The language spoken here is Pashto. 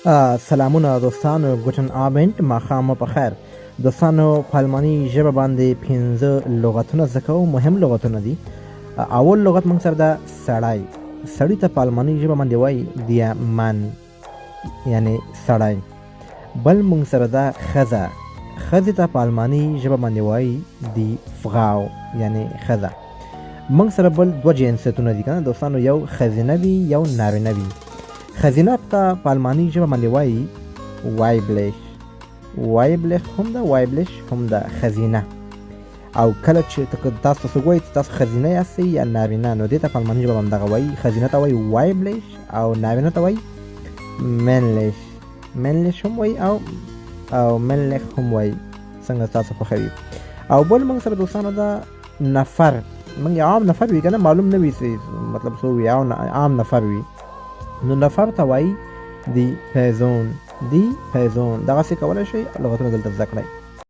سلامونه دوستانو ګوټن آبنټ ماښام مو په خیر. دوستانو په الماني ژبه باندې 15 لغتونه زده کوو، مهم لغتونه دي. اول لغت موږ سره ده سړی. سړي ته په الماني ژبه باندې وایي دیا من، یعنی سړی. بل موږ سره ده ښځه. ښځې ته په الماني ژبه باندې وایي دی فغاو، یعنی ښځه. موږ سره بل دوه جنسیتونه دي کنه دوستانو، یو ښځینه وي یو نارینه وي. ښځینه ته په الماني ژبه باندې وایي وایبلش. وایبلش هم ده، وایبلش هم ده، ښځینه. او کله چې تاسو څوک وایي چې تاسو ښځینه یاستئ یا نارینه، نو دې ته په الماني ژبه باندې دغه وایي. ښځینه ته وایي وایبلش او نارینه ته وایي منلش. منلش هم وایي او منلخ هم وایي، څنګه تاسو خوښوي. او بل موږ سره دوستانو ده نفر. موږ یو عام نفر وي که نه، معلوم نه وي مطلب څه وي، عام نفر وي، نو نفر ته وایي دی پیزون. دی پیزون دغسې کولی شئ لغتونه دلته زده کړئ.